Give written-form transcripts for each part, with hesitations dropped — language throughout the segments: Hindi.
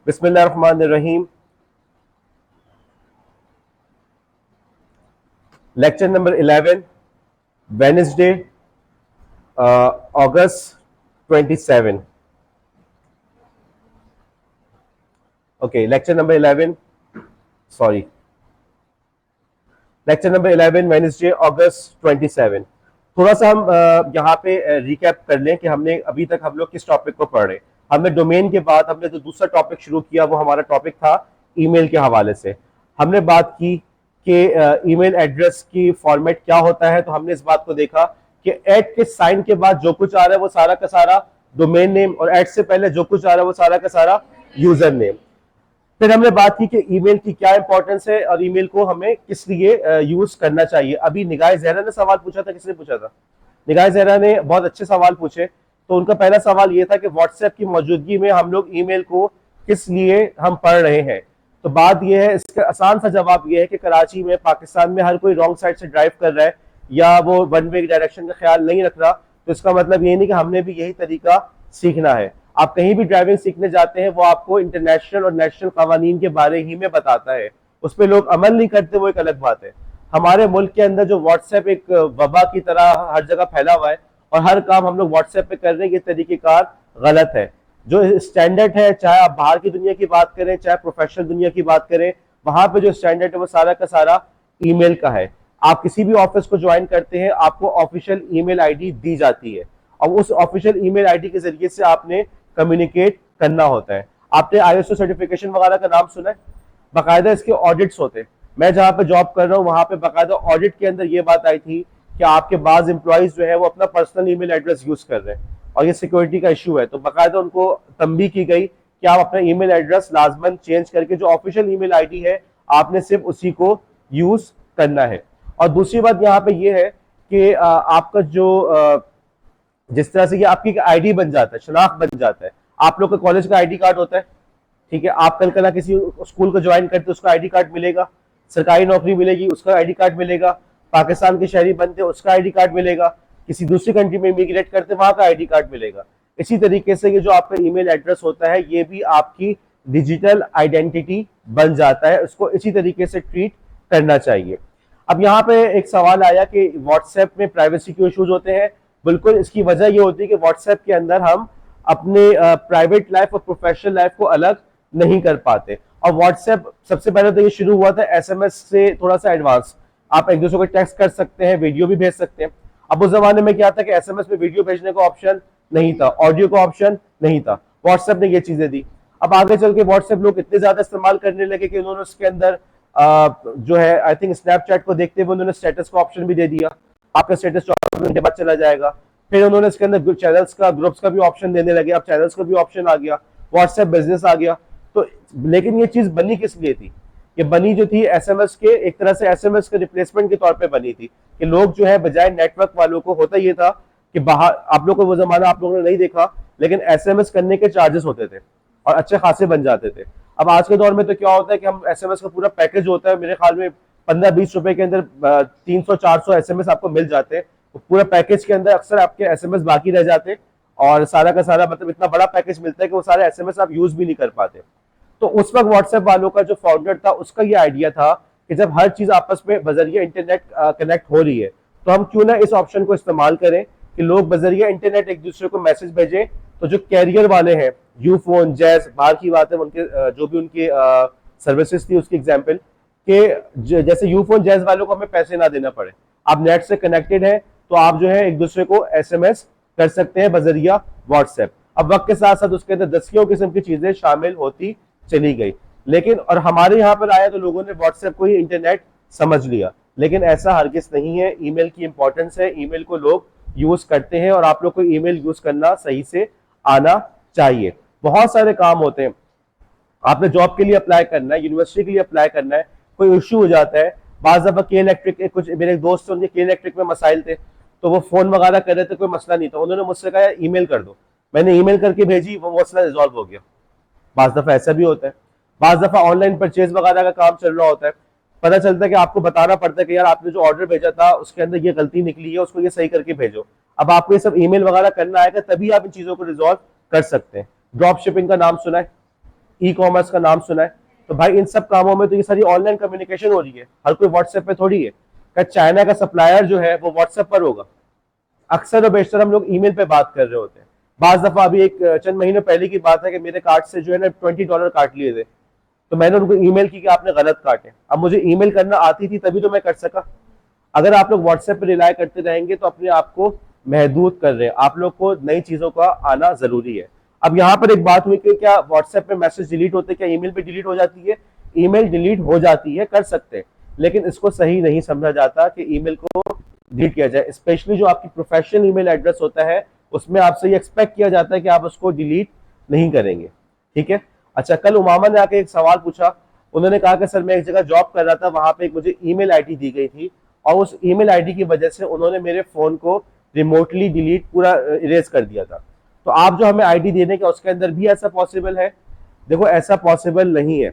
बिस्मिल्लाहिर्रहमानिर्रहीम। Lecture number 11, Wednesday, August 27। Okay, lecture number 11, sorry, lecture number 11, Wednesday, August 27। थोड़ा सा हम यहाँ पे रिकैप कर लें कि हमने अभी तक हम लोग किस टॉपिक को पढ़ रहे। हमने डोमेन के बाद हमने जो दूसरा टॉपिक शुरू किया वो हमारा टॉपिक था ईमेल के हवाले से। हमने बात की कि ईमेल एड्रेस की फॉर्मेट क्या होता है। तो हमने इस बात को देखा कि एट के साइन के बाद जो कुछ आ रहा है वो सारा का सारा डोमेन नेम, और एट से पहले जो कुछ आ रहा है वो सारा का सारा यूजर नेम। फिर हमने बात की कि ईमेल की क्या इंपॉर्टेंस है और ईमेल को हमें किस लिए यूज करना चाहिए। अभी निगाह जहरा ने सवाल पूछा था, किसने पूछा था? निगाह जहरा ने बहुत अच्छे सवाल पूछे। तो उनका पहला सवाल ये था कि व्हाट्सएप की मौजूदगी में हम लोग ईमेल को किस लिए हम पढ़ रहे हैं। तो बात यह है, इसका आसान सा जवाब यह है कि कराची में, पाकिस्तान में हर कोई रॉन्ग साइड से ड्राइव कर रहा है या वो वन वे डायरेक्शन का ख्याल नहीं रख रहा। तो इसका मतलब ये नहीं कि हमने भी यही तरीका सीखना है। आप कहीं भी ड्राइविंग सीखने जाते हैं वो आपको इंटरनेशनल और नेशनल कवानीन के बारे ही में बताता है, उस पर लोग अमल नहीं करते, वो एक अलग बात है। हमारे मुल्क के अंदर जो व्हाट्सएप एक वबा की तरह हर जगह फैला हुआ है और हर काम हम लोग व्हाट्सएप पे कर रहे हैं, ये तरीकेकार गलत है। जो स्टैंडर्ड है, चाहे आप बाहर की दुनिया की बात करें चाहे प्रोफेशनल दुनिया की बात करें, वहां पे जो स्टैंडर्ड है वो सारा का सारा ईमेल का है। आप किसी भी ऑफिस को ज्वाइन करते हैं आपको ऑफिशियल ईमेल आईडी दी जाती है और उस ऑफिशियल ईमेल आईडी के जरिए से आपने कम्युनिकेट करना होता है। आपने आईएसओ सर्टिफिकेशन वगैरह का नाम सुना है? बाकायदा इसके ऑडिट्स होते हैं। मैं जहां पे जॉब कर रहा हूँ वहां पे बाकायदा ऑडिट के अंदर ये बात आई थी कि आपके बाज एम्प्लॉइज जो है वो अपना पर्सनल ईमेल एड्रेस यूज कर रहे हैं और ये सिक्योरिटी का इशू है। तो बाकायदा उनको तंबीह की गई कि आप अपना ईमेल एड्रेस लाजमन चेंज करके जो ऑफिशियल ईमेल आईडी है आपने सिर्फ उसी को यूज करना है। और दूसरी बात यहाँ पे ये है कि आपका जो जिस तरह से ये आपकी आईडी बन जाता है, शनाख्त बन जाता है। आप लोग का कॉलेज का आईडी कार्ड होता है, ठीक है? आप कल कल किसी स्कूल को ज्वाइन करते उसका आईडी कार्ड मिलेगा, सरकारी नौकरी मिलेगी उसका आईडी कार्ड मिलेगा, पाकिस्तान के शहरी बनते उसका आईडी कार्ड मिलेगा, किसी दूसरी कंट्री में इमिग्रेट करते वहां का आईडी कार्ड मिलेगा। इसी तरीके से ये जो आपका ईमेल एड्रेस होता है ये भी आपकी डिजिटल आइडेंटिटी बन जाता है, उसको इसी तरीके से ट्रीट करना चाहिए। अब यहाँ पे एक सवाल आया कि व्हाट्सएप में प्राइवेसी के इश्यूज होते हैं। बिल्कुल, इसकी वजह ये होती है कि व्हाट्सएप के अंदर हम अपने प्राइवेट लाइफ और प्रोफेशनल लाइफ को अलग नहीं कर पाते। और व्हाट्सएप सबसे पहले तो ये शुरू हुआ था एसएमएस से थोड़ा सा एडवांस। आप एक दूसरे को टेक्स्ट कर सकते हैं, वीडियो भी भेज सकते हैं। अब उस जमाने में क्या था कि एसएमएस में वीडियो भेजने का ऑप्शन नहीं था, ऑडियो का ऑप्शन नहीं था। व्हाट्सएप ने ये चीजें दी। अब आगे चल के व्हाट्सएप लोग इतने ज्यादा इस्तेमाल करने लगे कि उन्होंने उसके अंदर जो है आई थिंक स्नैपचैट को देखते हुए उन्होंने स्टेटस का ऑप्शन भी दे दिया। आपका स्टेटस 24 घंटे बाद चला जाएगा। फिर उन्होंने इसके अंदर चैनल्स का, ग्रुप्स का भी ऑप्शन देने लगे। अब चैनल्स का भी ऑप्शन आ गया, व्हाट्सएप बिजनेस आ गया। तो लेकिन ये चीज बनी किस लिए थी? ये बनी जो थी एसएमएस के, एक तरह से एसएमएस के रिप्लेसमेंट के तौर पे बनी थी कि लोग जो है बजाय नेटवर्क वालों को, होता ये था कि बाहर, आप लोग को वो जमाना आप लोगों ने नहीं देखा, लेकिन एसएमएस करने के चार्जेस होते थे और अच्छे खासे बन जाते थे। अब आज के दौर में तो क्या होता है कि हम एसएमएस का पूरा पैकेज होता है, मेरे ख्याल में 15-20 रुपए के अंदर 300-400 एसएमएस आपको मिल जाते हैं। पूरा पैकेज के अंदर अक्सर आपके एसएमएस बाकी रह जाते और सारा का सारा मतलब इतना बड़ा पैकेज मिलता है कि वो सारे एसएमएस आप यूज भी नहीं कर पाते। तो उस वक्त व्हाट्सएप वालों का जो फाउंडर था उसका ये आइडिया था कि जब हर चीज आपस में बजरिया इंटरनेट कनेक्ट हो रही है तो हम क्यों ना इस ऑप्शन को इस्तेमाल करें कि लोग बजरिया इंटरनेट एक दूसरे को मैसेज भेजें। तो जो कैरियर वाले हैं, यूफोन, जैज, बाहर की बात है, उनके जो भी उनकी सर्विसेज थी उसकी एग्जाम्पल के, जैसे यूफोन जैज वालों को हमें पैसे ना देना पड़े, आप नेट से कनेक्टेड है तो आप जो है एक दूसरे को एसएमएस कर सकते हैं बजरिया व्हाट्सएप। अब वक्त के साथ साथ उसके अंदर दसियों किस्म की चीजें शामिल होती चली गई, लेकिन और हमारे यहाँ पर आया तो लोगों ने व्हाट्सएप को ही इंटरनेट समझ लिया, लेकिन ऐसा हरगिज नहीं है। ईमेल की इंपॉर्टेंस है, ईमेल को लोग यूज करते हैं और आप लोग को ईमेल यूज करना सही से आना चाहिए। बहुत सारे काम होते हैं, आपने जॉब के लिए अप्लाई करना है, यूनिवर्सिटी के लिए अप्लाई करना है, कोई इश्यू हो जाता है। बाज़ दफा के इलेक्ट्रिक, कुछ मेरे दोस्त थे उनके के इलेक्ट्रिक में मसाइल थे तो वो फोन वगैरह कर रहे थे, कोई मसला नहीं था, उन्होंने मुझसे कहा ईमेल कर दो, मैंने ईमेल करके भेजी, वो मसला रिजॉल्व हो गया। बाज़ दफा ऐसा भी होता है। बाज़ दफा ऑनलाइन परचेज वगैरह का काम चल रहा होता है, पता चलता है कि आपको बताना पड़ता है कि यार आपने जो ऑर्डर भेजा था उसके अंदर ये गलती निकली है, उसको ये सही करके भेजो। अब आपको ये सब ईमेल वगैरह करना आएगा तभी आप इन चीजों को रिजॉल्व कर सकते हैं। ड्रॉप शिपिंग का नाम सुना है? ई कॉमर्स का नाम सुना है। तो भाई इन सब कामों में तो ये सारी ऑनलाइन कम्युनिकेशन हो रही है, हर कोई व्हाट्सएप पे थोड़ी है। क्या चाइना का सप्लायर जो है वो व्हाट्सएप पर होगा? अक्सर और बेशतर हम लोग ईमेल पे बात कर रहे होते हैं। बाज दफा अभी एक चंद महीने पहले की बात है कि मेरे कार्ड से जो है ना $20 काट लिए थे, तो मैंने उनको ईमेल की कि आपने गलत काटे। अब मुझे ईमेल करना आती थी तभी तो मैं कर सका। अगर आप लोग व्हाट्सएप पे रिलाय करते रहेंगे तो अपने आप को महदूद कर रहे हैं। आप लोग को नई चीजों का आना जरूरी है। अब यहाँ पर एक बात हुई कि क्या व्हाट्सएप पे मैसेज डिलीट होते, क्या ईमेल पे डिलीट हो जाती है? ईमेल डिलीट हो जाती है, कर सकते हैं, लेकिन इसको सही नहीं समझा जाता कि ईमेल को डिलीट किया जाए। स्पेशली जो आपकी प्रोफेशनल ईमेल एड्रेस होता है उसमें आपसे ये एक्सपेक्ट किया जाता है कि आप उसको डिलीट नहीं करेंगे। ठीक है। अच्छा, कल उमामा ने आके एक सवाल पूछा। उन्होंने कहा कि सर मैं एक जगह जॉब कर रहा था, वहां पे मुझे ईमेल आईडी दी गई थी और उस ईमेल आईडी की वजह से उन्होंने मेरे फोन को रिमोटली डिलीट पूरा इरेज कर दिया था। तो आप जो हमें आईडी दे दें क्या उसके अंदर भी ऐसा पॉसिबल है? देखो ऐसा पॉसिबल नहीं है।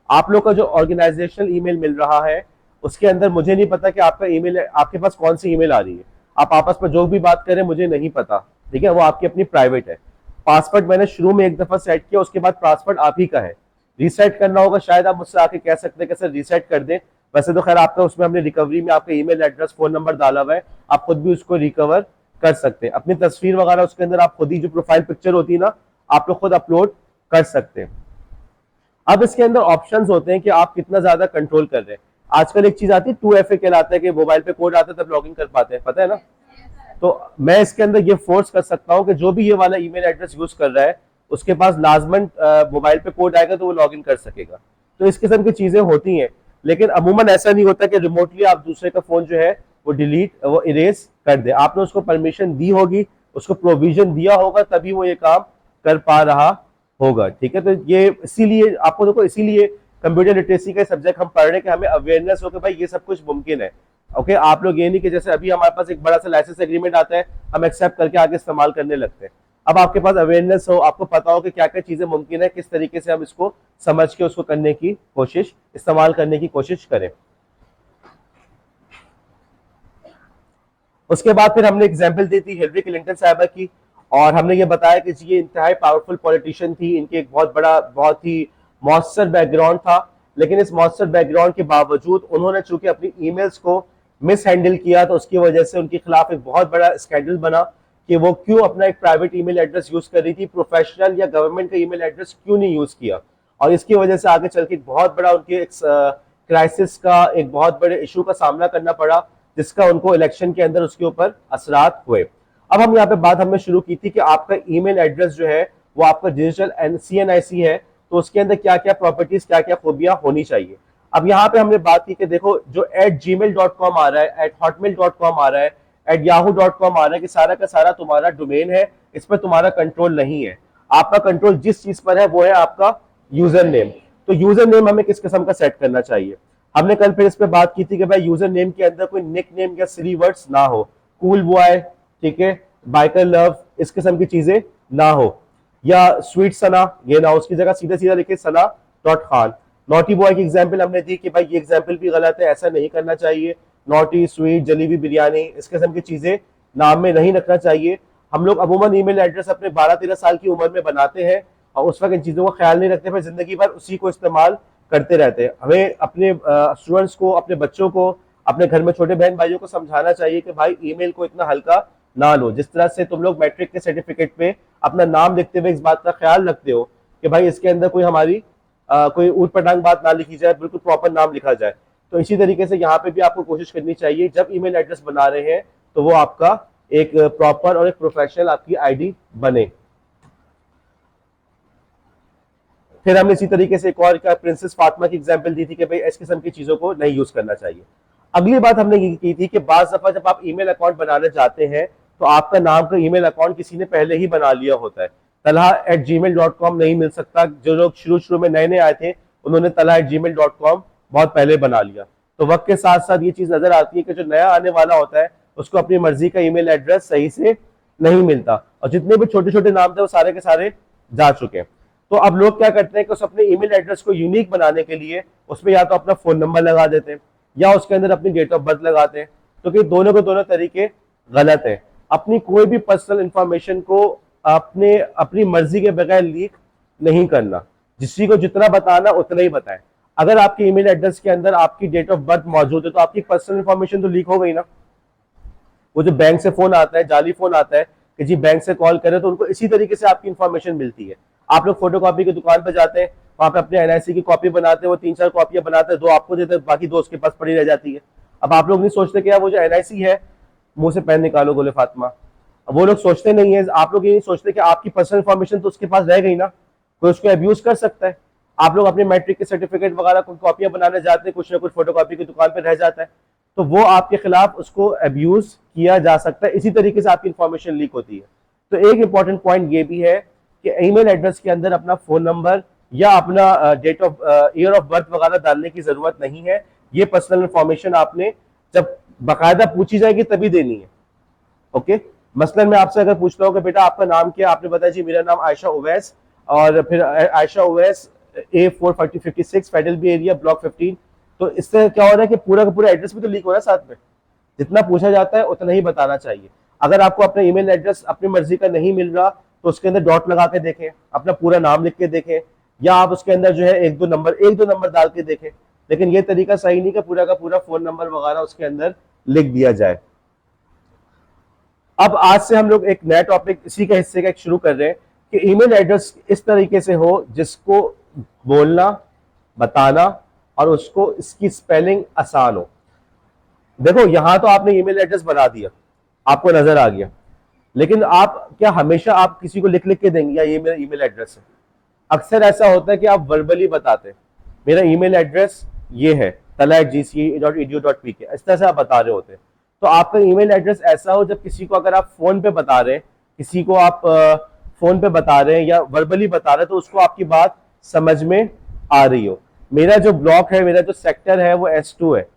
आप लोग का जो ऑर्गेनाइजेशनल ईमेल मिल रहा है उसके अंदर मुझे नहीं पता कि आपका ईमेल, आपके पास कौन सी ईमेल आ रही है। आप आपस में जो भी बात करें मुझे नहीं पता, ठीक है, वो आपकी अपनी प्राइवेट है। पासवर्ड मैंने शुरू में एक दफा सेट किया, उसके बाद पासवर्ड आप ही का है। रीसेट करना होगा, शायद आप मुझसे आके कह सकते हैं कि सर रीसेट कर दें। वैसे तो खैर आपका उसमें हमने रिकवरी में आपका ईमेल एड्रेस, फोन नंबर डाला हुआ है, आप खुद भी उसको रिकवर कर सकते हैं। अपनी तस्वीर वगैरह उसके अंदर आप खुद ही, जो प्रोफाइल पिक्चर होती है ना, आप लोग खुद अपलोड कर सकते हैं। अब इसके अंदर ऑप्शंस होते हैं कि आप कितना ज्यादा कंट्रोल कर रहे हैं। आजकल एक चीज आती है 2FA कहलाता है, कि मोबाइल पे कोड आता है तब लॉगिन कर पाते हैं, पता है ना? तो मैं इसके अंदर ये फोर्स कर सकता हूं कि जो भी ये वाला ईमेल एड्रेस यूज कर रहा है उसके पास लाजमन मोबाइल पे कोड आएगा तो वो लॉगिन कर सकेगा। तो इस किस्म की चीजें होती हैं, लेकिन अमूमन ऐसा नहीं होता कि रिमोटली आप दूसरे का फोन जो है वो डिलीट, वो इरेज कर दे। आपने उसको परमिशन दी होगी, उसको प्रोविजन दिया होगा, तभी वो ये काम कर पा रहा होगा। ठीक है। तो ये इसीलिए आपको देखो, इसीलिए कंप्यूटर लिटरेसी का सब्जेक्ट हम पढ़ रहे हैं कि हमें अवेयरनेस हो कि भाई ये सब कुछ मुमकिन है। ओके, आप लोग ये नहीं कि जैसे अभी हमारे पास एक बड़ा सा लाइसेंस एग्रीमेंट आता है, हम एक्सेप्ट करके आगे इस्तेमाल करने लगते हैं। अब आपके पास अवेयरनेस हो, आपको पता हो कि क्या क्या चीजें मुमकिन है, किस तरीके से हम इसको समझ के उसको करने की कोशिश, इस्तेमाल करने की कोशिश करें। उसके बाद फिर हमने एग्जाम्पल दी थी हिलरी क्लिंटन साहबा की, और हमने ये बताया कि ये इंतहाई पावरफुल पॉलिटिशियन थी। इनके एक बहुत बड़ा, बहुत ही मौसर बैकग्राउंड था, लेकिन इस मौसर बैकग्राउंड के बावजूद उन्होंने चूंकि अपनी ईमेल्स को मिस हैंडल किया, तो उसकी वजह से उनके खिलाफ एक बहुत बड़ा स्कैंडल बना कि वो क्यों अपना एक प्राइवेट ईमेल एड्रेस यूज कर रही थी, प्रोफेशनल या गवर्नमेंट का ईमेल एड्रेस क्यों नहीं यूज किया। और इसकी वजह से आगे चल के बहुत बड़ा उनके क्राइसिस का, एक बहुत बड़े इशू का सामना करना पड़ा, जिसका उनको इलेक्शन के अंदर उसके ऊपर असरात हुए। अब हम यहाँ पे बात हमने शुरू की थी कि आपका ईमेल एड्रेस जो है वो आपका डिजिटल CNIC है, तो उसके अंदर क्या क्या प्रॉपर्टीज, क्या क्या खूबियां होनी चाहिए। अब यहाँ पे हमने बात की कि देखो जो @gmail.com आ रहा है, @hotmail.com आ रहा है, @yahoo.com आ रहा है, कि सारा का सारा तुम्हारा डोमेन है, इस पर तुम्हारा कंट्रोल नहीं है। आपका कंट्रोल जिस चीज पर है वो है आपका यूजर नेम। तो यूजर नेम हमें किस किस्म का सेट करना चाहिए? हमने कल फिर इस पे बात की थी कि भाई यूजर नेम के अंदर कोई निक नेम या सिली वर्ड्स ना हो, कूल बॉय, ठीक है, बाइकर लव, इस किस्म की चीजें ना हो, या स्वीट सना, ये ना, उसकी जगह सीधा सीधा लिखे सना डॉट खान। नॉटी बॉय की एग्जाम्पल हमने दी कि भाई ये एग्जाम्पल भी गलत है, ऐसा नहीं करना चाहिए। नॉटी, स्वीट, जलेबी, बिरयानी, इस किस्म की चीजें नाम में नहीं रखना चाहिए। हम लोग अमूमन ईमेल एड्रेस अपने 12-13 साल की उम्र में बनाते हैं और उस वक्त इन चीजों का ख्याल नहीं रखते, फिर जिंदगी भर उसी को इस्तेमाल करते रहते हैं। हमें अपने स्टूडेंट्स को, अपने बच्चों को, अपने घर में छोटे बहन भाइयों को समझाना चाहिए कि भाई ईमेल को इतना हल्का ना लो। जिस तरह से तुम लोग मैट्रिक के सर्टिफिकेट पे अपना नाम लिखते हुए इस बात का ख्याल रखते हो कि भाई इसके अंदर कोई हमारी कोई ऊट पटांग बात ना लिखी जाए, बिल्कुल प्रॉपर नाम लिखा जाए। तो इसी तरीके से यहाँ पे भी आपको कोशिश करनी चाहिए, जब ईमेल एड्रेस बना रहे हैं तो वो आपका एक प्रॉपर और एक प्रोफेशनल आपकी आईडी बने। फिर हमने इसी तरीके से एक और प्रिंसेस फातिमा की एग्जांपल दी थी कि भाई इस किस्म की चीजों को नहीं यूज करना चाहिए। अगली बात हमने ये की थी कि बाज दफा जब आप ईमेल अकाउंट बनाने जाते हैं तो आपका नाम का ईमेल अकाउंट किसी ने पहले ही बना लिया होता है। talha@gmail.com नहीं मिल सकता। जो लोग शुरू शुरू में नए नए आए थे उन्होंने talha@gmail.com बहुत पहले बना लिया। तो वक्त के साथ साथ ये चीज नजर आती है कि जो नया आने वाला होता है उसको अपनी मर्जी का ईमेल एड्रेस सही से नहीं मिलता, और जितने भी छोटे छोटे नाम थे वो सारे के सारे जा चुके हैं। तो अब लोग क्या करते हैं कि उस अपने ईमेल एड्रेस को यूनिक बनाने के लिए उसमें या तो अपना फोन नंबर लगा देते हैं या उसके अंदर अपनी डेट ऑफ बर्थ लगाते हैं। तो कि दोनों के दोनों तरीके गलत है। अपनी कोई भी पर्सनल इंफॉर्मेशन को अपनी मर्जी के बगैर लीक नहीं करना। जिसी को जितना बताना उतना ही बताएं। अगर आपके ईमेल एड्रेस के अंदर आपकी डेट ऑफ बर्थ मौजूद है तो आपकी पर्सनल इंफॉर्मेशन तो लीक हो गई ना। वो जो बैंक से फोन आता है, जाली फोन आता है कि जी बैंक से कॉल करें, तो उनको इसी तरीके से आपकी इंफॉर्मेशन मिलती है। आप लोग फोटोकॉपी की दुकान पर जाते हैं, वहां पे अपने एनआईसी की कॉपी बनाते हैं, वो 3-4 कॉपियां बनाते हैं, 2 आपको देते हैं, बाकी 2 उसके पास पड़ी रह जाती है। अब आप लोग नहीं सोचते कि यार वो जो एनआईसी है, मुंह से पेन निकालो गोले फातिमा। अब वो लोग सोचते नहीं है, आप लोग ये नहीं सोचते कि आपकी पर्सनल इंफॉर्मेशन तो उसके पास रह गई ना, कोई उसको अब्यूज कर सकता है। आप लोग अपने मैट्रिक के सर्टिफिकेट वगैरह कॉपियां बनाने जाते हैं, कुछ ना कुछ फोटोकॉपी की दुकान पर रह जाता है, तो वो आपके खिलाफ उसको अब्यूज किया जा सकता है। इसी तरीके से आपकी इंफॉर्मेशन लीक होती है। तो एक इंपॉर्टेंट पॉइंट ये भी है कि ईमेल एड्रेस के अंदर अपना फोन नंबर या अपना date of year of birth वगैरह डालने की जरूरत नहीं है। ये पर्सनल इंफॉर्मेशन आपने जब बाकायदा पूछी जाएगी तभी देनी है। ओके, मसलन मैं आपसे अगर पूछता हूँ कि बेटा आपका नाम क्या, आपने बताया जी मेरा नाम आयशा उवैस, और फिर Ayesha Uwais A456 federal B area block 15, तो इससे क्या हो रहा है कि पूरा का पूरा एड्रेस भी तो लीक हो रहा है साथ में। जितना पूछा जाता है उतना ही बताना चाहिए। अगर आपको अपना ईमेल एड्रेस अपनी मर्जी का नहीं मिल रहा तो उसके अंदर डॉट लगा के देखें, अपना पूरा नाम लिख के देखें, या आप उसके अंदर जो है एक दो नंबर डाल के देखें। लेकिन ये तरीका सही नहीं कि पूरा का पूरा फोन नंबर वगैरह उसके अंदर लिख दिया जाए। अब आज से हम लोग एक नया टॉपिक इसी के हिस्से का एक शुरू कर रहे हैं कि ईमेल एड्रेस इस तरीके से हो जिसको बोलना, बताना और उसको इसकी स्पेलिंग आसान हो। देखो यहां तो आपने ईमेल एड्रेस बना दिया, आपको नजर आ गया, लेकिन आप क्या हमेशा आप किसी को लिख लिख के देंगे या ये मेरा ईमेल एड्रेस है? अक्सर ऐसा होता है कि आप वर्बली बताते हैं मेरा ईमेल एड्रेस ये है tala@gce.edu.pk, इस तरह से आप बता रहे होते हैं। तो आपका ईमेल एड्रेस ऐसा हो जब किसी को अगर आप फोन पे बता रहे हैं, किसी को आप फोन पे बता रहे हैं या वर्बली बता रहे हैं, तो उसको आपकी बात समझ में आ रही हो। मेरा जो ब्लॉक है, मेरा जो सेक्टर है वो S2 है।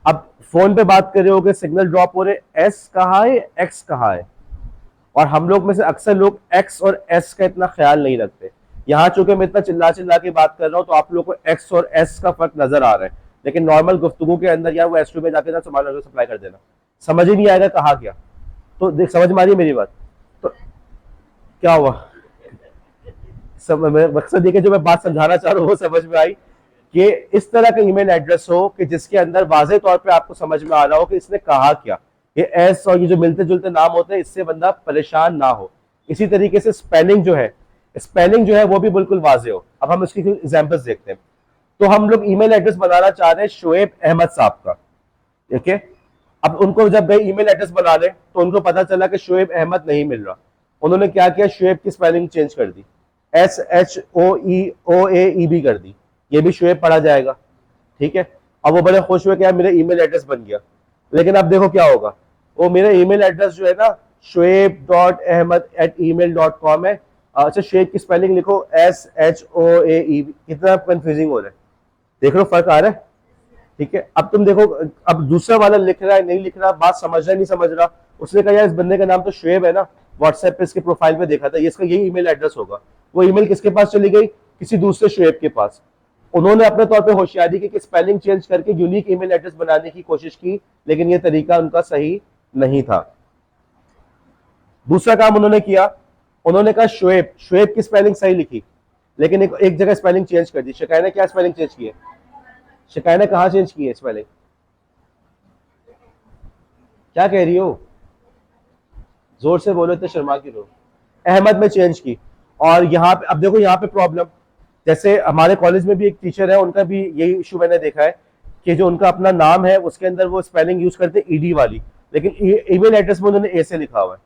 अब फोन पे बात कर रहे हो कि सिग्नल ड्रॉप हो रहे, एस कहाँ है एक्स कहाँ है, और हम लोग में से अक्सर लोग एक्स और एस का इतना ख्याल नहीं रखते। यहाँ चूंकि मैं इतना चिल्ला चिल्ला के बात कर रहा हूँ तो आप लोग को एक्स और एस का फर्क नजर आ रहा है, लेकिन नॉर्मल गुफ्तगू के अंदर यार वो S2 में जाके ना सप्लाई कर देना, समझ ही नहीं आएगा कहा क्या। तो देख समझ में आ रही है मेरी बात? तो क्या हुआ, मकसद ये कि जो मैं बात समझाना चाह रहा हूँ वो समझ में आई कि इस तरह का ईमेल एड्रेस हो कि जिसके अंदर वाज़ेह तौर पे आपको समझ में आ रहा हो कि इसने कहा क्या। ये एस और ये जो मिलते जुलते नाम होते हैं इससे बंदा परेशान ना हो। इसी तरीके से स्पेलिंग जो है वो भी बिल्कुल वाज़ेह हो। अब हम इसकी एग्जांपल्स देखते हैं। तो हम लोग ईमेल एड्रेस बनाना चाह रहे हैं शोएब अहमद साहब का, ठीक है। अब उनको जब भाई ईमेल एड्रेस बना लें तो उनको पता चला कि शोएब अहमद नहीं मिल रहा। उन्होंने क्या किया, शोएब की स्पेलिंग चेंज कर दी, SHOEOAEB कर दी, ये भी शोएब पढ़ा जाएगा, ठीक है। अब वो बड़े खुश हुए कि यार मेरा ईमेल एड्रेस बन गया। लेकिन अब देखो क्या होगा, वो मेरा ईमेल एड्रेस जो है ना shoaib.ahmed@email.com है। अच्छा शोएब की स्पेलिंग लिखो SHOAEB, कितना कंफ्यूजिंग हो रहा है, देख लो फर्क आ रहा है, ठीक है। अब तुम देखो, अब दूसरा वाला लिख रहा है नहीं लिख रहा, बात समझ रहा है नहीं समझ रहा। उसने कहा यार इस बंदे का नाम तो शोएब है ना, व्हाट्सएप पे इसके प्रोफाइल पे देखा था, ये इसका यही ईमेल एड्रेस होगा। वो ईमेल किसके पास चली गई, किसी दूसरे शोएब के पास। उन्होंने अपने तौर पे होशियारी की कि स्पेलिंग चेंज करके यूनिक ईमेल एड्रेस बनाने की कोशिश की, लेकिन ये तरीका उनका सही नहीं था। दूसरा काम उन्होंने किया, उन्होंने कहा शोएब की स्पेलिंग सही लिखी, लेकिन एक जगह स्पेलिंग चेंज कर दी। शिकायत ने क्या स्पेलिंग चेंज की है, शिकायत ने कहाँ चेंज की है स्पेलिंग, क्या कह रही हो, जोर से बोलो, इतने शर्मा क्यों हो। अहमद में चेंज की। और यहाँ पे अब देखो यहाँ पे प्रॉब्लम, जैसे हमारे कॉलेज में भी एक टीचर है, उनका भी यही इशू मैंने देखा है कि जो उनका अपना नाम है उसके अंदर वो स्पेलिंग यूज करते हैं ईडी वाली, लेकिन ईमेल एड्रेस में उन्होंने ए से लिखा हुआ है।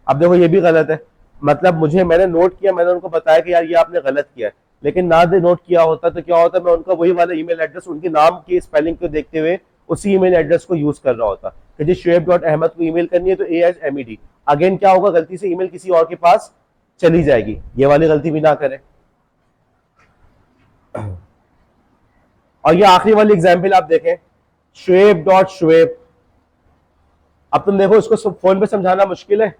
अब देखो ये भी गलत है, मतलब मैंने नोट किया, मैंने उनको बताया कि यार ये आपने गलत किया है, लेकिन ना दे नोट किया होता तो क्या होता, मैं उनका वही वाला ईमेल एड्रेस उनके नाम की स्पेलिंग को देखते हुए उसी ईमेल एड्रेस को यूज कर रहा होता कि जी shoaib.ahmed को ईमेल करनी है तो AHMED। अगेन क्या होगा, गलती से ईमेल किसी और के पास चली जाएगी, ये वाली गलती भी ना करें। और ये आखिरी वाली एग्जाम्पल आप देखें, shoaib.shoaib। अब तुम देखो इसको फोन पे समझाना मुश्किल है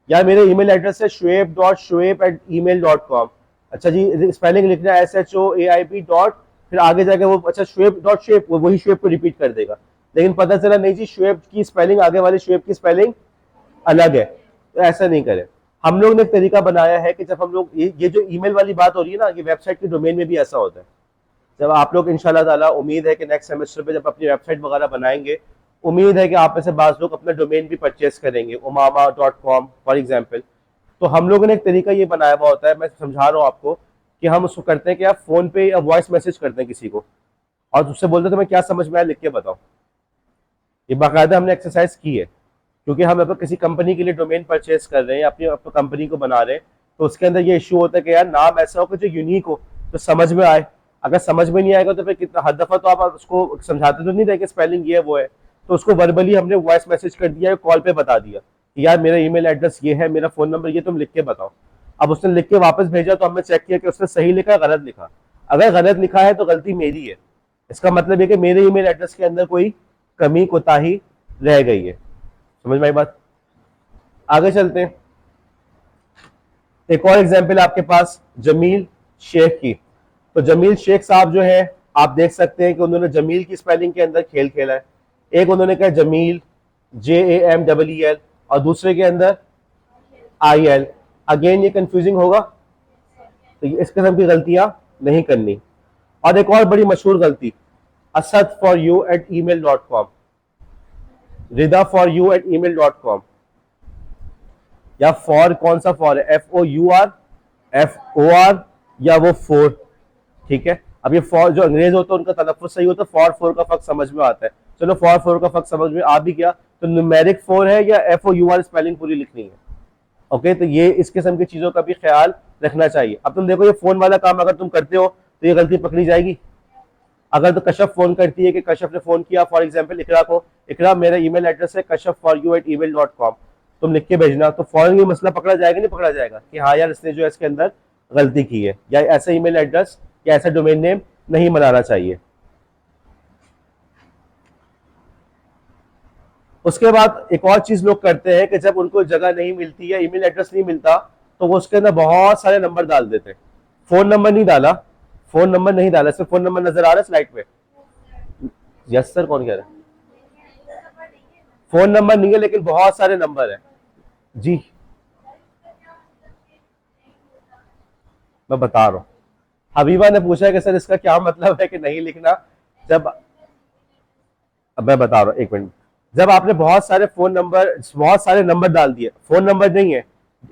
यार, मेरे ईमेल एड्रेस है shoaib.shoaib@email.com। अच्छा जी स्पेलिंग लिखना है SHOAIB डॉट, फिर आगे जाके वो अच्छा shoaib.shoaib वही शोएब को रिपीट कर देगा, लेकिन पता चला नहीं जी शोएब की स्पेलिंग, आगे वाली शोएब की स्पेलिंग अलग है। तो ऐसा नहीं करें। हम लोग ने एक तरीका बनाया है कि जब हम लोग ये जो ईमेल वाली बात हो रही है ना, ये वेबसाइट के डोमेन में भी ऐसा होता है। जब आप लोग इंशाल्लाह ताला, उम्मीद है कि नेक्स्ट सेमेस्टर पे जब अपनी वेबसाइट वगैरह बनाएंगे, उम्मीद है कि आप में से बाज़ लोग अपना डोमेन भी परचेस करेंगे, umama.com फॉर एग्जांपल। तो हम लोगों ने एक तरीका ये बनाया हुआ होता है, मैं समझा रहा हूँ आपको, कि हम उसको करते हैं कि आप फ़ोन पे या वॉइस मैसेज करते हैं किसी को, और उससे बोलते हैं तुम्हें क्या समझ में आया, लिख के बताओ। ये बाकायदा हमने एक्सरसाइज की है, क्योंकि हम अगर किसी कंपनी के लिए डोमेन परचेस कर रहे हैं, अपनी कंपनी को बना रहे हैं, तो उसके अंदर ये इशू होता है कि यार नाम ऐसा हो कि जो यूनिक हो, तो समझ में आए। अगर समझ में नहीं आएगा तो फिर कितना, हर दफ़ा तो आप उसको समझाते तो नहीं रहे कि स्पेलिंग ये है वो है। तो उसको वर्बली हमने वॉइस मैसेज कर दिया है, कॉल पे बता दिया कि यार मेरा ईमेल एड्रेस ये है, मेरा फ़ोन नंबर ये, तुम लिख के बताओ। अब उसने लिख के वापस भेजा तो हमने चेक किया कि उसने सही लिखा है, गलत लिखा। अगर गलत लिखा है तो गलती मेरी है, इसका मतलब है कि मेरे ईमेल एड्रेस के अंदर कोई कमी कोताही रह गई है। समझ में आई बात? आगे चलते हैं। एक और एग्जांपल आपके पास जमील शेख की। तो जमील शेख साहब जो है, आप देख सकते हैं कि उन्होंने जमील की स्पेलिंग के अंदर खेल खेला है। एक उन्होंने कहा जमील, JAMEEL, और दूसरे के अंदर IL। अगेन ये कंफ्यूजिंग होगा, तो इस किस्म की गलतियां नहीं करनी। और एक और बड़ी मशहूर गलती, asad4you@email.com, rida4you@email.com। या फॉर, कौन सा फॉर है, FOUR, FOR, या वो फोर। ठीक है, अब ये फॉर जो अंग्रेज होता है उनका तलफ़ुज़ सही होता है, फॉर फोर का फर्क समझ में आता है। चलो फॉर फोर का फर्क समझ में आ भी गया, तो न्यूमेरिक फोर है या FOUR स्पेलिंग पूरी लिखनी है। ओके, तो ये इस किस्म की चीज़ों का भी ख्याल रखना चाहिए। अब तुम देखो, ये फ़ोन वाला काम अगर तुम करते हो तो ये गलती पकड़ी जाएगी। अगर तो कशफ फ़ोन करती है कि कशफ ने फ़ोन किया फॉर एग्जाम्पल इकरा को, इकरा मेरा ईमेल एड्रेस है kashaf4you@email.com, तुम लिख के भेजना, तो फौरन ये मसला पकड़ा जाएगा, नहीं पकड़ा जाएगा कि हाँ यार इसने जो है इसके अंदर गलती की है, या ऐसा ईमेल एड्रेस या ऐसा डोमेन नेम नहीं बनाना चाहिए। उसके बाद एक और चीज लोग करते हैं कि जब उनको जगह नहीं मिलती या ईमेल एड्रेस नहीं मिलता, तो वो उसके अंदर बहुत सारे नंबर डाल देते हैं। फोन नंबर नहीं डाला, फोन नंबर नहीं डाला, सिर्फ फोन नंबर नजर आ रहा है स्लाइड पे। यस सर, कौन कह रहा है? फोन नंबर नहीं है लेकिन बहुत सारे नंबर है जी। मैं बता रहा हूँ, हबीबा ने पूछा है कि सर इसका क्या मतलब है कि नहीं लिखना। जब, अब मैं बता रहा हूँ, एक मिनट। जब आपने बहुत सारे नंबर डाल दिए, फोन नंबर नहीं है,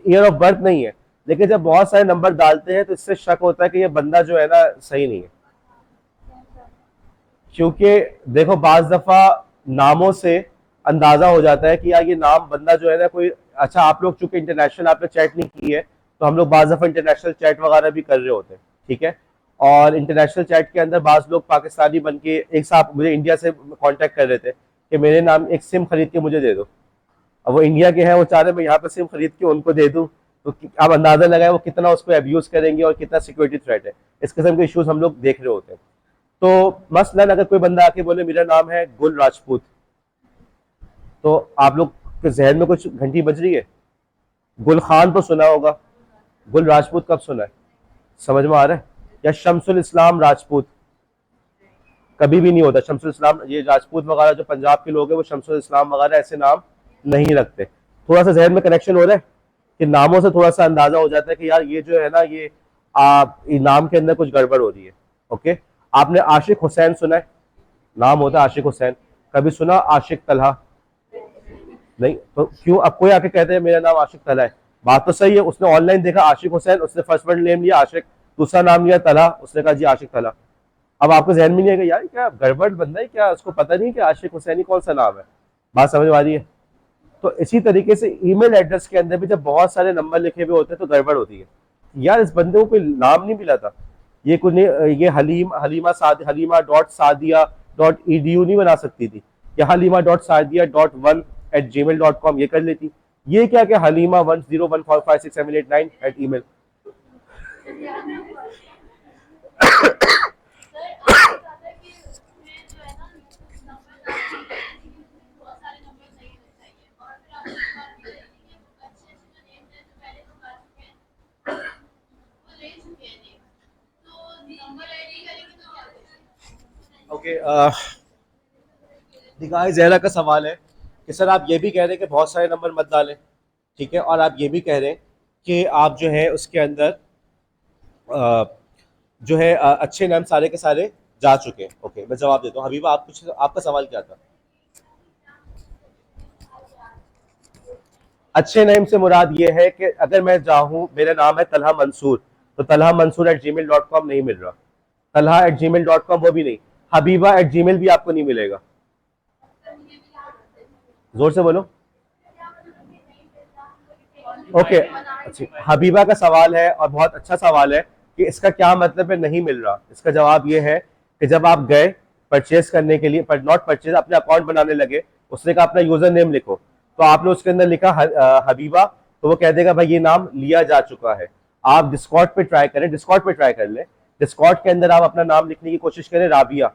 ईयर ऑफ बर्थ नहीं है, लेकिन जब बहुत सारे नंबर डालते हैं तो इससे शक होता है कि ये बंदा जो है ना सही नहीं है। क्योंकि देखो बाज दफा नामों से अंदाजा हो जाता है कि यार ये नाम बंदा जो है ना कोई, अच्छा आप लोग चूंकि इंटरनेशनल आपने चैट नहीं की है, तो हम लोग बाज दफा इंटरनेशनल चैट वगैरह भी कर रहे होते हैं। ठीक है, और इंटरनेशनल चैट के अंदर बाज लोग पाकिस्तानी बन के, एक साहब मुझे इंडिया से कांटेक्ट कर रहे थे कि मेरे नाम एक सिम खरीद के मुझे दे दो। अब वो इंडिया के हैं, वो चाह रहे मैं यहाँ पर सिम खरीद के उनको दे दूँ, तो आप अंदाजा लगाए वो कितना उसको अब्यूज करेंगे और कितना सिक्योरिटी थ्रेट है। इस किस्म के इश्यूज हम लोग देख रहे होते हैं। तो मसलन अगर कोई बंदा आके बोले मेरा नाम है गुल राजपूत, तो आप लोग के जहन में कुछ घंटी बज रही है? गुल खान तो सुना होगा, गुल राजपूत कब सुना है? समझ में आ रहा है? या शमसुल इस्लाम राजपूत, कभी भी नहीं होता शमसुल इस्लाम। ये राजपूत वगैरह जो पंजाब के लोग हैं वो शमसुल इस्लाम वगैरह ऐसे नाम नहीं रखते। थोड़ा सा जहन में कनेक्शन हो रहा है कि नामों से थोड़ा सा अंदाजा हो जाता है कि यार ये जो है ना, ये नाम के अंदर कुछ गड़बड़ हो रही है। ओके, आपने आशिक हुसैन सुना है? नाम होता है आशिक हुसैन। कभी सुना आशिक तलहा? नहीं, तो क्यों अब कोई आके कहते हैं मेरा नाम आशिक तलहा है? बात तो सही है, उसने ऑनलाइन देखा आशिक हुसैन, उसने फर्स्ट वर्ड नेम लिया आशिक, दूसरा नाम लिया तलहा, उसने कहा जी आशिक तलहा। अब आपको जहन में नहीं आएगा यार क्या गड़बड़ बंदा है, क्या उसको पता नहीं कि आशिक हुसैनी कौन सा नाम है? बात समझ आ रही है? तो इसी तरीके से ईमेल एड्रेस के अंदर भी जब बहुत सारे नंबर लिखे हुए होते हैं तो गड़बड़ होती है। यार इस बंदे को कोई नाम नहीं मिला था, ये कुछ नहीं, ये हलीमा.सादिया.edu नहीं बना सकती थी, या हलीमा.सादिया.1@gmail.com ये कर लेती। ये क्या कि हलीमा1014567889 ओके। दिखाए जहरा का सवाल है कि सर आप ये भी कह रहे हैं कि बहुत सारे नंबर मत डालें, ठीक है, और आप ये भी कह रहे हैं कि आप जो है उसके अंदर जो है अच्छे नाम सारे के सारे जा चुके हैं। ओके, मैं जवाब देता हूँ। हबीबा, आप कुछ, आपका सवाल क्या था? अच्छे नेम से मुराद ये है कि अगर मैं चाहूँ, मेरा नाम है तलहा मंसूर, तो तलहा मंसूर @gmail.com नहीं मिल रहा, तलहा @gmail.com वो भी नहीं, हबीबा @gmail भी आपको नहीं मिलेगा। जोर से बोलो। ओके, अच्छा, हबीबा का सवाल है और बहुत अच्छा सवाल है कि इसका क्या मतलब है नहीं मिल रहा। इसका जवाब ये है कि जब आप गए परचेज करने के लिए, पर नॉट परचेज, अपने अकाउंट बनाने लगे, उसने कहा अपना यूजर नेम लिखो, तो आपने उसके अंदर लिखा हबीबा, तो वो कह देगा भाई ये नाम लिया जा चुका है। आप डिस्कॉर्ड पे ट्राई करें, डिस्कॉर्ड पे ट्राई कर लें, डिस्कॉर्ड के अंदर आप अपना नाम लिखने की कोशिश करें राबिया,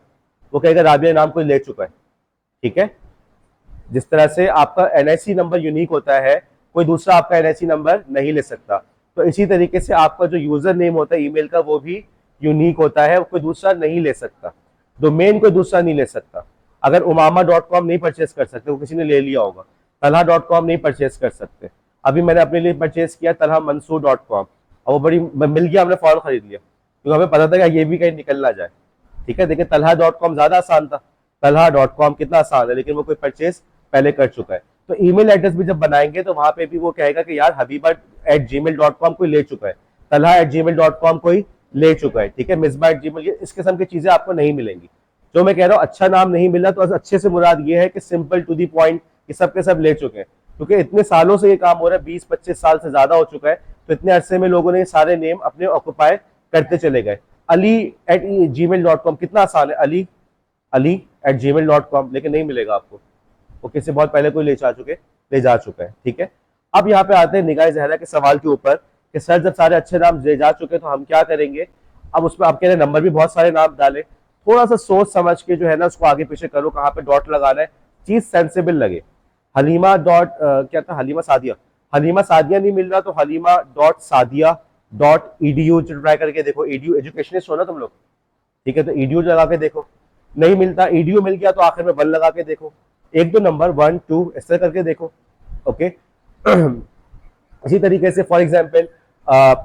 वो कहेगा राबिया नाम कोई ले चुका है। ठीक है, जिस तरह से आपका एनआईसी नंबर यूनिक होता है, कोई दूसरा आपका एनआईसी नंबर नहीं ले सकता, तो इसी तरीके से आपका जो यूजर नेम होता है ईमेल का वो भी यूनिक होता है, वो कोई दूसरा नहीं ले सकता, डोमेन कोई दूसरा नहीं ले सकता। अगर umama.com नहीं परचेस कर सकते, वो किसी ने ले लिया होगा, तलहा.com नहीं परचेस कर सकते। अभी मैंने अपने लिए परचेस किया तलहामंसूर.com, और वो बड़ी मिल गया, हमने फौरन खरीद लिया क्योंकि हमें पता था कि ये भी कहीं निकल ना जाए। ठीक है, देखिए तलहा.com ज्यादा आसान था, तलहा.com कितना आसान है, लेकिन वो कोई परचेज पहले कर चुका है। तो ईमेल एड्रेस भी जब बनाएंगे तो वहां पे भी वो कहेगा कि यार हबीबा@gmail.com कोई ले चुका है, तलहा@gmail.com कोई ले चुका है। ठीक है, मिसबा@gmail, इस किस्म की चीजें आपको नहीं मिलेंगी। जो मैं कह रहा हूँ अच्छा नाम नहीं मिला, तो अच्छे से मुराद ये है कि सिंपल टू दी पॉइंट, ये सब के सब ले चुके हैं, क्योंकि इतने सालों से ये काम हो रहा है, 20-25 साल से ज्यादा हो चुका है, तो इतने अरसे में लोगों ने ये सारे नेम अपने ऑक्युपाई करते चले गए। अली@gmail.com कितना आसान है, अली@gmail.com, लेकिन नहीं मिलेगा आपको, वो किसी बहुत पहले कोई ले जा चुका है। ठीक है, अब यहाँ पे आते हैं निगाह जहरा के सवाल के ऊपर कि सर जब सारे अच्छे नाम ले जा चुके तो हम क्या करेंगे। अब उसमें आपके लिए नंबर भी बहुत सारे नाम डाले, थोड़ा सा सोच समझ के जो है ना उसको आगे पीछे करो, कहाँ पे डॉट लगाना है, चीज सेंसिबल लगे। हलीमा डॉट क्या था, हलीमा सादिया, हलीमा सादिया नहीं मिल रहा, तो हलीमा.सादिया.edu ट्राई करके देखो, edu एजुकेशनिस्ट हो ना तुम लोग, ठीक है, तो edu लगा के देखो, नहीं मिलता, edu मिल गया तो आखिर में 1 लगा के देखो, एक दो नंबर 1 2 इस तरह करके देखो। ओके, इसी तरीके से फॉर एग्जाम्पल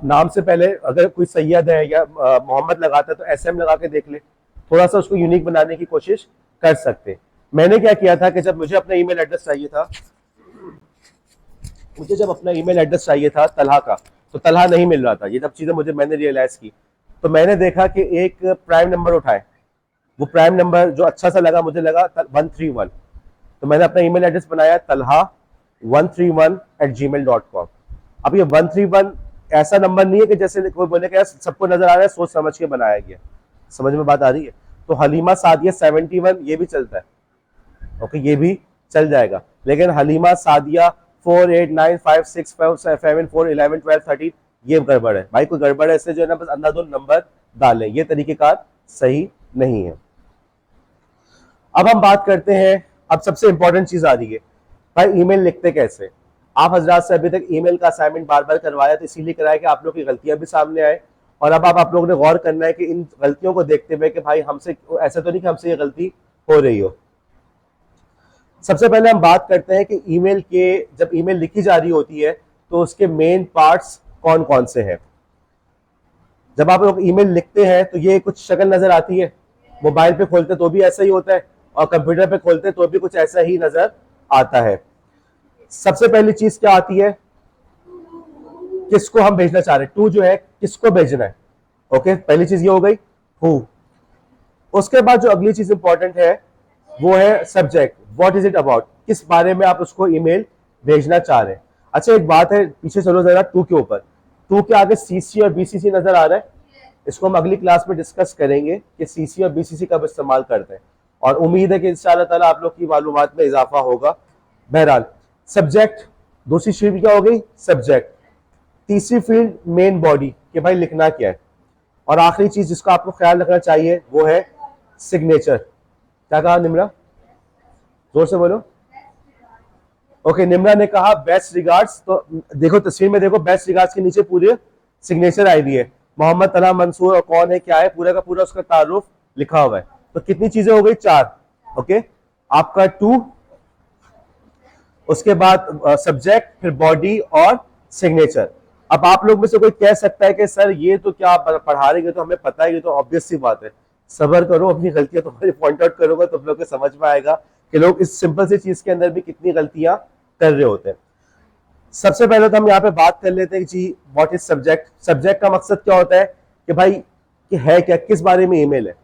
नाम से पहले अगर कोई सैयद है या मोहम्मद लगाता है तो SM लगा के देख ले, थोड़ा सा उसको यूनिक बनाने की कोशिश कर सकते। मैंने क्या किया था कि जब मुझे अपना ईमेल एड्रेस चाहिए था, तलहा का, तो तलहा नहीं मिल रहा था, ये सब चीजें मैंने रियलाइज की, तो मैंने देखा कि एक प्राइम नंबर उठाए, वो प्राइम नंबर जो अच्छा सा लगा, मुझे लगा 131, तो मैंने अपना ईमेल एड्रेस बनाया तलहा131@gmail.com। अब ये 131 ऐसा नंबर नहीं है कि जैसे कोई बोले कि सबको नजर आ रहा है, सोच समझ के बनाया गया, समझ में बात आ रही है। तो हलीमा सादिया 71 ये भी चलता है, ओके, ये भी चल जाएगा, लेकिन हलीमा सादिया 4895657411213 ये गड़बड़ है भाई, कोई गड़बड़ है, इससे जो है ना बस अंधाधुंध नंबर डालें, ये तरीकेकार सही नहीं है। अब हम बात करते हैं, अब सबसे इंपॉर्टेंट चीज आ रही है, भाई ईमेल लिखते कैसे। आप हजरात से अभी तक ईमेल का असाइनमेंट बार बार करवाया, तो इसीलिए कराया कि आप लोग की गलतियां भी सामने आए, और अब आप लोगों ने गौर करना है कि इन गलतियों को देखते हुए कि भाई हमसे ऐसा तो नहीं कि हमसे ये गलती हो रही हो। सबसे पहले हम बात करते हैं कि ईमेल के, जब ईमेल लिखी जा रही होती है तो उसके मेन पार्ट्स कौन कौन से हैं। जब आप लोग ईमेल लिखते हैं तो ये कुछ शक्ल नजर आती है, मोबाइल पे खोलते तो भी ऐसा ही होता है, और कंप्यूटर पे खोलते तो भी कुछ ऐसा ही नजर आता है। सबसे पहली चीज क्या आती है, किसको हम भेजना चाह रहे हैं, टू जो है किसको भेजना है। ओके, पहली चीज ये हो गई हु। उसके बाद जो अगली चीज इंपॉर्टेंट है वो है subject, what is it about, किस बारे में आप उसको ईमेल भेजना चाह रहे हैं। अच्छा एक बात है, पीछे चलो जरा टू के ऊपर, टू के आगे CC और BCC नजर आ रहा है, इसको हम अगली क्लास में डिस्कस करेंगे कि CC और BCC कब इस्तेमाल करते हैं, और उम्मीद है कि इंशाअल्लाह ताला आप लोग की मालूमात में इजाफा होगा। बहरहाल सब्जेक्ट, दूसरी फील्ड क्या हो गई सब्जेक्ट, तीसरी फील्ड मेन बॉडी कि भाई लिखना क्या है, और आखिरी चीज जिसका आपको ख्याल रखना चाहिए वो है सिग्नेचर। क्या कहा निम्रा, जोर से बोलो। ओके, निम्रा ने कहा बेस्ट रिगार्ड्स, तो देखो तस्वीर में देखो, बेस्ट रिगार्ड्स के नीचे पूरे सिग्नेचर आई हुई है, मोहम्मद तलहा मंसूर, और कौन है क्या है पूरा का पूरा उसका तारुफ लिखा हुआ है। तो कितनी चीजें हो गई, 4। ओके, आपका टू, उसके बाद सब्जेक्ट, फिर बॉडी और सिग्नेचर। अब आप लोग में से कोई कह सकता है कि सर ये तो क्या आप पढ़ा रहे हैं, तो हमें पता है, ये तो ऑब्वियस सी बात है। सबर करो, अपनी गलतियां तुम्हारी पॉइंट आउट करोगे तो तुम लोग को समझ में आएगा कि लोग इस सिंपल सी चीज के अंदर भी कितनी गलतियां कर रहे होते हैं। सबसे पहले तो हम यहाँ पे बात कर लेते हैं जी, व्हाट इज सब्जेक्ट। सब्जेक्ट का मकसद क्या होता है कि भाई कि है क्या, किस बारे में ईमेल है।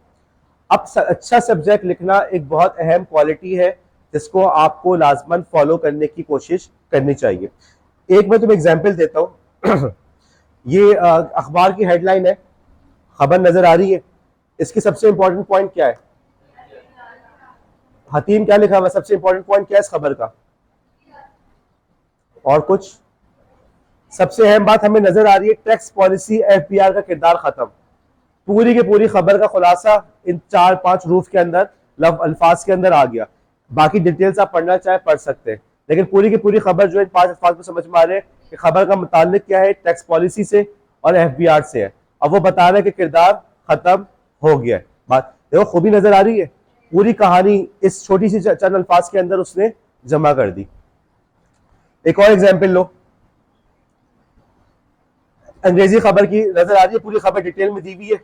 अब अच्छा सब्जेक्ट लिखना एक बहुत अहम क्वालिटी है जिसको आपको लाजमन फॉलो करने की कोशिश करनी चाहिए। एक मैं तुम्हें एग्जांपल देता हूँ। ये अखबार की हेडलाइन है, खबर नजर आ रही है, इसकी सबसे इंपॉर्टेंट पॉइंट क्या है? हतीम क्या लिखा हुआ? सबसे इंपॉर्टेंट पॉइंट क्या है इस खबर का? और कुछ? सबसे अहम बात हमें नजर आ रही है, टैक्स पॉलिसी एफबीआर का किरदार खत्म। पूरी की पूरी खबर का खुलासा इन 4-5 रूफ के अंदर, लफ अल्फाज के अंदर आ गया। बाकी डिटेल्स आप पढ़ना चाहे पढ़ सकते हैं, लेकिन पूरी की पूरी खबर जो इन 5 अल्फाज में समझ में आ रहे हैं कि खबर का मुताल्लिक क्या है, टैक्स पॉलिसी से और एफबीआर से है। अब वो बता रहे हैं कि किरदार खत्म हो गया है। बात देखो, खूबी नजर आ रही है, पूरी कहानी इस छोटी सी चंद अल्फाज के अंदर उसने जमा कर दी। एक और एग्जाम्पल लो, अंग्रेजी खबर की नजर आ रही है, पूरी खबर डिटेल में दी हुई है।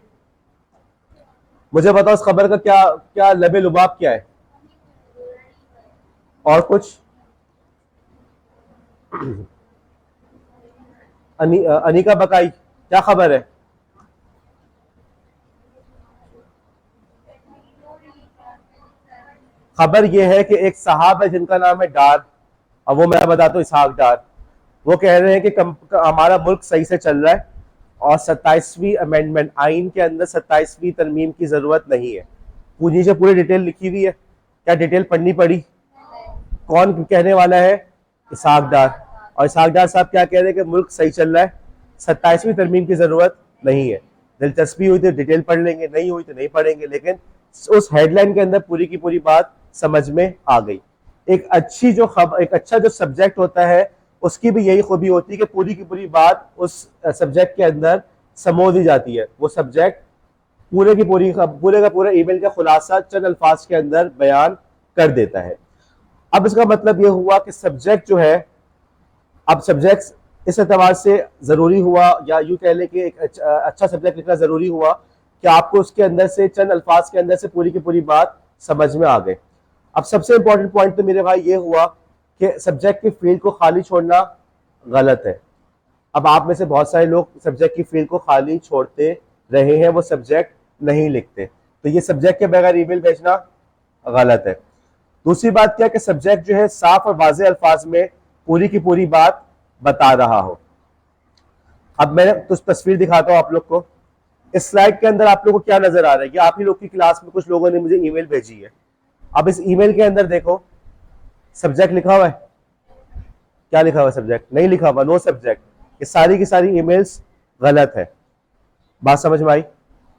मुझे बताओ इस खबर का क्या क्या लबे लुबाब क्या है? और कुछ? अनिका बकाई, क्या खबर है? खबर यह है कि एक साहब है जिनका नाम है डार, अब वो मैं बताता हूँ, इसहाक डार। वो कह रहे हैं कि हमारा मुल्क सही से चल रहा है और 27वीं अमेंडमेंट आइन के अंदर 27वीं तरमीम की जरूरत नहीं है। नीचे पूरी डिटेल लिखी हुई है, क्या डिटेल पढ़नी पड़ी? कौन कहने वाला है? इसहाक डार। और इसहाक डार साहब क्या कह रहे हैं कि मुल्क सही चल रहा है, 27वीं तरमीम की जरूरत नहीं है। दिलचस्पी हुई तो डिटेल पढ़ लेंगे, नहीं हुई तो नहीं पढ़ेंगे, लेकिन उस हेडलाइन के अंदर पूरी की पूरी बात समझ में आ गई। एक अच्छा जो सब्जेक्ट होता है उसकी भी यही खूबी होती है कि पूरी की पूरी बात उस सब्जेक्ट के अंदर समो दी जाती है। वो सब्जेक्ट पूरे का पूरा ईमेल का खुलासा चंद अल्फाज के अंदर बयान कर देता है। अब इसका मतलब यह हुआ कि सब्जेक्ट जो है, अब सब्जेक्ट इस एतबार से जरूरी हुआ, या यूं कह लें कि एक अच्छा सब्जेक्ट लिखना जरूरी हुआ कि आपको उसके अंदर से चंद अल्फाज के अंदर से पूरी की पूरी बात समझ में आ गई। अब सबसे इंपॉर्टेंट पॉइंट तो मेरे भाई ये हुआ कि सब्जेक्ट की फील्ड को खाली छोड़ना गलत है। अब आप में से बहुत सारे लोग सब्जेक्ट की फील्ड को खाली छोड़ते रहे हैं, वो सब्जेक्ट नहीं लिखते, तो ये सब्जेक्ट के बगैर ईमेल भेजना गलत है। दूसरी बात क्या कि सब्जेक्ट जो है साफ और वाज़ेह अल्फाज में पूरी की पूरी बात बता रहा हो। अब मैं तो तस्वीर दिखाता हूं आप लोग को। इस स्लाइड के अंदर आप लोग को क्या नजर आ रहा है? ये आप ही लोग की क्लास में कुछ लोगों ने मुझे ईमेल भेजी है। अब इस ईमेल के अंदर देखो, सब्जेक्ट लिखा हुआ है, क्या लिखा हुआ है? सब्जेक्ट नहीं लिखा हुआ, नो सब्जेक्ट। ये सारी की सारी ईमेल्स गलत है। बात समझ में आई?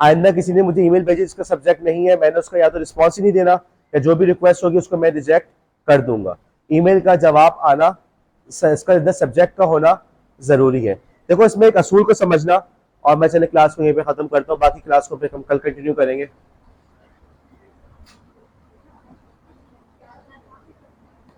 आइंदा किसी ने मुझे ईमेल भेजी जिसका सब्जेक्ट नहीं है, मैंने उसका या तो रिस्पॉन्स ही नहीं देना, या जो भी रिक्वेस्ट होगी उसको मैं रिजेक्ट कर दूंगा। ईमेल का जवाब आना, इसका अंदर सब्जेक्ट का होना जरूरी है। देखो, इसमें एक असूल को समझना, और मैं चले क्लास को यहीं पे खत्म करता हूँ, बाकी क्लास को फिर हम कल कंटिन्यू करेंगे।